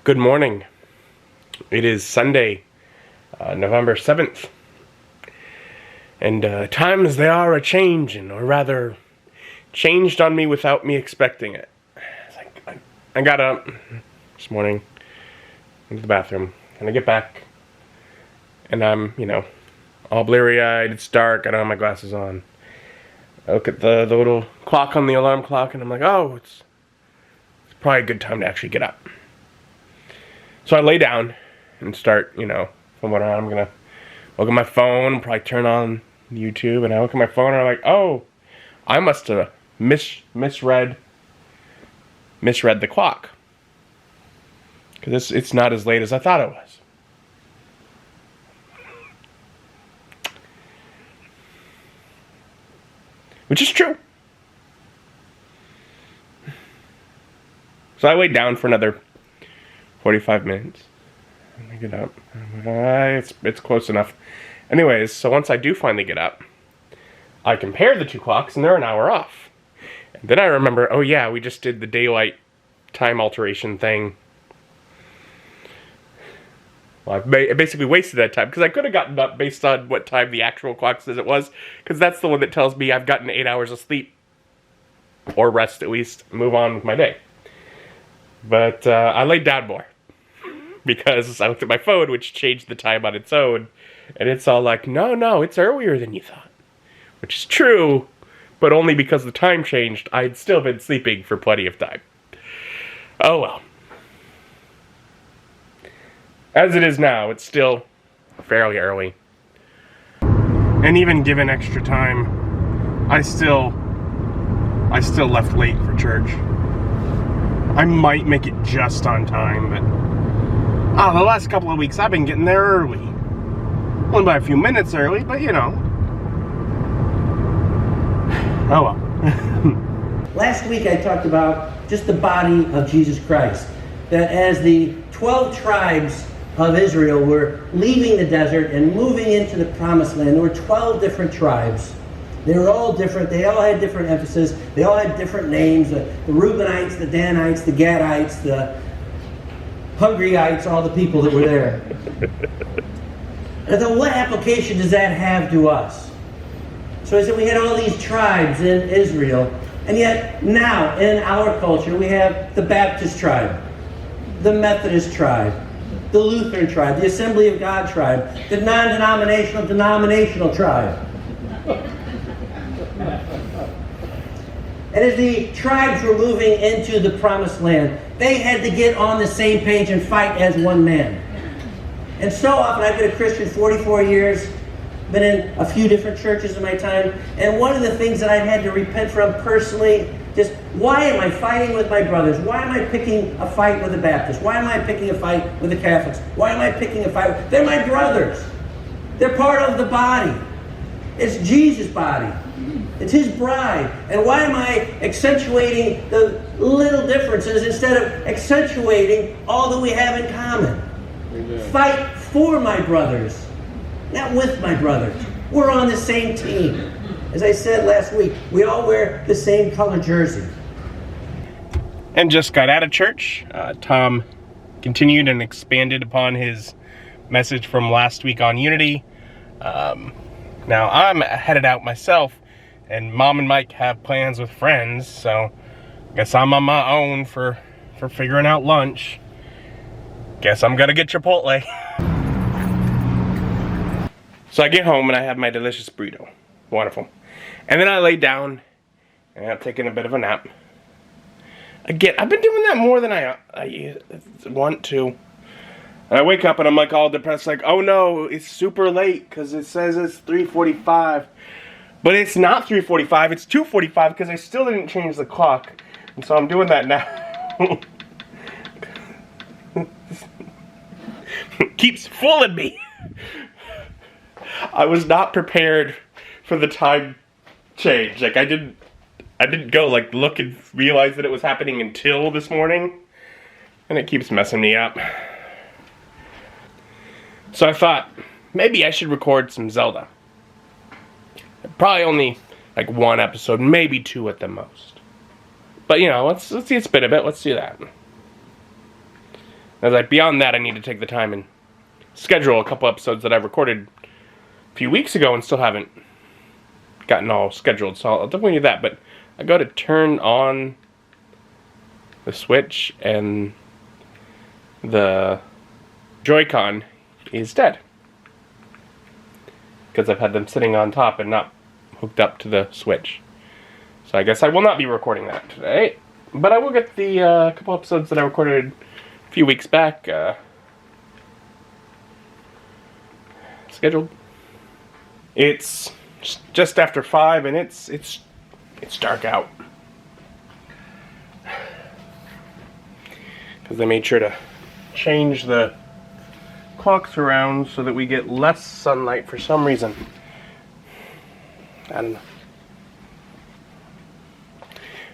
Good morning. It is Sunday, November 7th. And times they are a-changing, or rather, changed on me without me expecting it. I got up this morning, went to the bathroom, and I get back, and I'm, all bleary-eyed, it's dark, I don't have my glasses on. I look at the little clock on the alarm clock, and I'm like, oh, it's probably a good time to actually get up. So I lay down and start, from what I'm gonna look at my phone, probably turn on YouTube, and I look at my phone and I'm like, oh, I must have misread the clock. Because it's not as late as I thought it was. Which is true. So I laid down for another 45 minutes. And I get up. It's close enough. Anyways, so once I do finally get up, I compare the two clocks and they're an hour off. And then I remember, oh yeah, we just did the daylight time alteration thing. Well, I basically wasted that time because I could have gotten up based on what time the actual clock says it was, because that's the one that tells me I've gotten 8 hours of sleep, or rest at least, move on with my day. But I laid down more because I looked at my phone, which changed the time on its own, and it's all like, no, it's earlier than you thought. Which is true, but only because the time changed. I'd still been sleeping for plenty of time. Oh well. As it is now, it's still fairly early. And even given extra time, I still left late for church. I might make it just on time, but the last couple of weeks I've been getting there early. Only by a few minutes early, but oh well. Last week I talked about just the body of Jesus Christ. That as the 12 tribes of Israel were leaving the desert and moving into the promised land, there were 12 different tribes. They were all different. They all had different emphasis. They all had different names. The Reubenites, the Danites, the Gadites, the Hungryites, all the people that were there. And then what application does that have to us? So I said we had all these tribes in Israel, and yet now in our culture we have the Baptist tribe, the Methodist tribe, the Lutheran tribe, the Assembly of God tribe, the non-denominational denominational tribe. And as the tribes were moving into the promised land, they had to get on the same page and fight as one man. And so often, I've been a Christian 44 years, been in a few different churches in my time, and one of the things that I've had to repent from personally, just why am I fighting with my brothers? Why am I picking a fight with the Baptists? Why am I picking a fight with the Catholics? Why am I picking a fight? They're my brothers. They're part of the body. It's Jesus' body. It's His bride. And why am I accentuating the little differences instead of accentuating all that we have in common? Amen. Fight for my brothers, not with my brothers. We're on the same team. As I said last week, we all wear the same color jersey. And just got out of church. Tom continued and expanded upon his message from last week on unity. Now I'm headed out myself, and Mom and Mike have plans with friends, so I guess I'm on my own for figuring out lunch. Guess I'm gonna get Chipotle. So I get home and I have my delicious burrito. Wonderful. And then I lay down and I'm taking a bit of a nap. Again, I've been doing that more than I want to. And I wake up and I'm like all depressed, like, oh no, it's super late because it says it's 3:45. But it's not 3:45, it's 2:45 because I still didn't change the clock. And so I'm doing that now. Keeps fooling me. I was not prepared for the time change. Like I didn't go like look and realize that it was happening until this morning. And it keeps messing me up. So I thought, maybe I should record some Zelda. Probably only like one episode, maybe two at the most. But let's see it spin a bit, let's do that. I was like, beyond that, I need to take the time and schedule a couple episodes that I recorded a few weeks ago and still haven't gotten all scheduled. So I'll definitely do that. But I go to turn on the Switch and the Joy-Con is dead. Because I've had them sitting on top and not hooked up to the Switch. So I guess I will not be recording that today. But I will get the couple episodes that I recorded a few weeks back scheduled. It's just after 5 and it's dark out. Because they made sure to change the clocks around so that we get less sunlight for some reason. I don't know.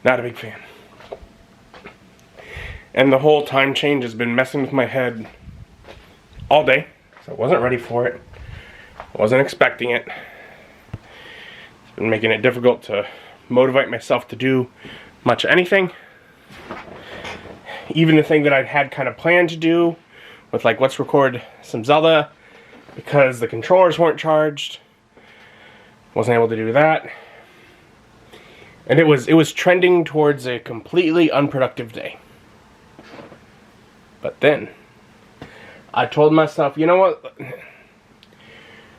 Not a big fan. And the whole time change has been messing with my head all day. So I wasn't ready for it. I wasn't expecting it. It's been making it difficult to motivate myself to do much anything. Even the thing that I'd had kind of planned to do with like, let's record some Zelda, because the controllers weren't charged. Wasn't able to do that. And it was trending towards a completely unproductive day. But then I told myself, you know what?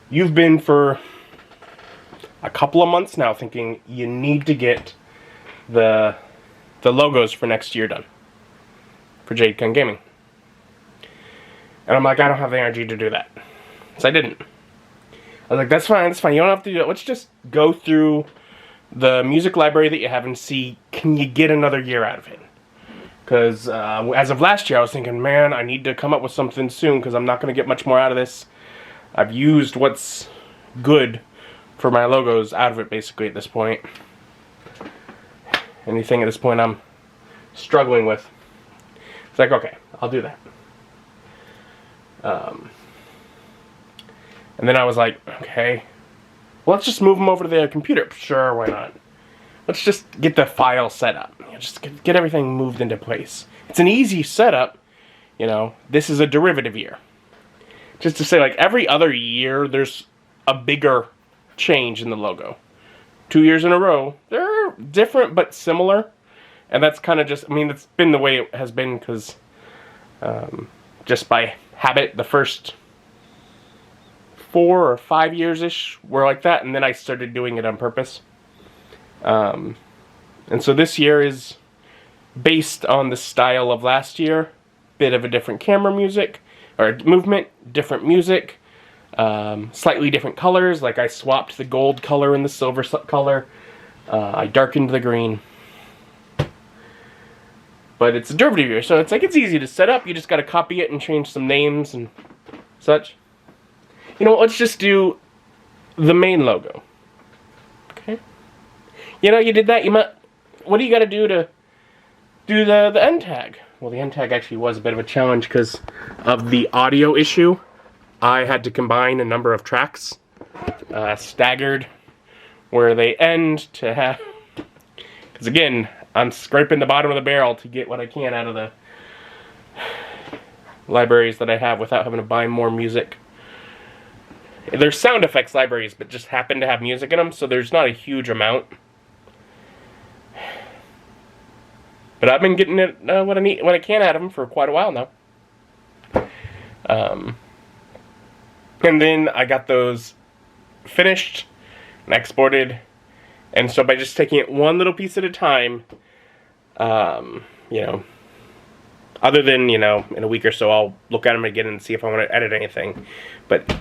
You've been for a couple of months now thinking you need to get the logos for next year done for Jadekind Gaming. And I'm like, I don't have the energy to do that. So I didn't. I was like, that's fine. You don't have to do it. Let's just go through the music library that you have and see, can you get another year out of it? Because as of last year, I was thinking, man, I need to come up with something soon because I'm not going to get much more out of this. I've used what's good for my logos out of it, basically, at this point. Anything at this point I'm struggling with. It's like, okay, I'll do that. And then I was like, okay, well, let's just move them over to the computer. Sure, why not? Let's just get the file set up. Just get everything moved into place. It's an easy setup. You know, this is a derivative year. Just to say, like, every other year, there's a bigger change in the logo. 2 years in a row, they're different but similar. And that's kind of just, I mean, it's been the way it has been because just by habit, the first 4 or 5 years-ish were like that, and then I started doing it on purpose. And so this year is based on the style of last year. Bit of a different camera music, or movement, different music, slightly different colors, like I swapped the gold color and the silver color. I darkened the green. But it's a derivative year, so it's like it's easy to set up. You just got to copy it and change some names and such. You know what, let's just do the main logo. Okay. You know, you did that, what do you got to do the end tag? Well, the end tag actually was a bit of a challenge because of the audio issue. I had to combine a number of tracks, staggered where they end to have, because again, I'm scraping the bottom of the barrel to get what I can out of the libraries that I have without having to buy more music. There's sound effects libraries, but just happen to have music in them, so there's not a huge amount. But I've been getting it what I can out of them for quite a while now. And then I got those finished and exported, and so by just taking it one little piece at a time, you know, other than, you know, in a week or so I'll look at them again and see if I want to edit anything. But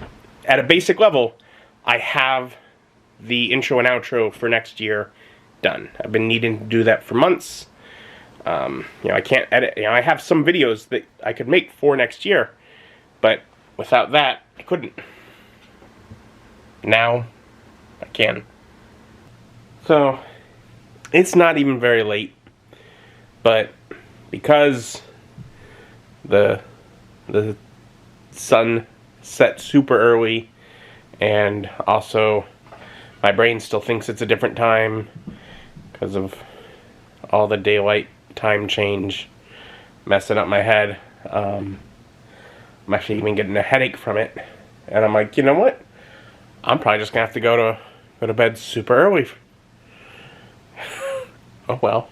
at a basic level, I have the intro and outro for next year done. I've been needing to do that for months. You know, I can't edit. You know, I have some videos that I could make for next year, but without that, I couldn't. Now, I can. So, it's not even very late, but because the sun set super early, and also my brain still thinks it's a different time because of all the daylight time change messing up my head. I'm actually even getting a headache from it. And I'm like, you know what? I'm probably just gonna have to go to bed super early. Oh well.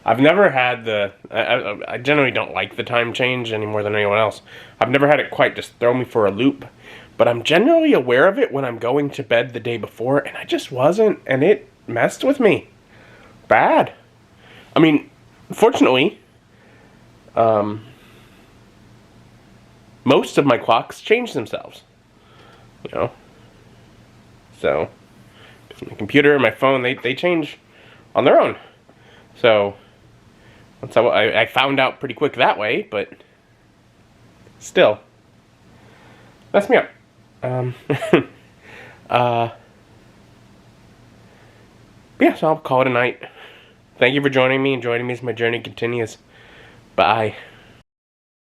I've never had the... I generally don't like the time change any more than anyone else. I've never had it quite just throw me for a loop. But I'm generally aware of it when I'm going to bed the day before, and I just wasn't, and it messed with me. Bad. I mean, fortunately, most of my clocks change themselves. You know? So, my computer and my phone, they change on their own. So, I found out pretty quick that way, but still, messed me up. Yeah, so I'll call it a night. Thank you for joining me, and joining me as my journey continues. Bye.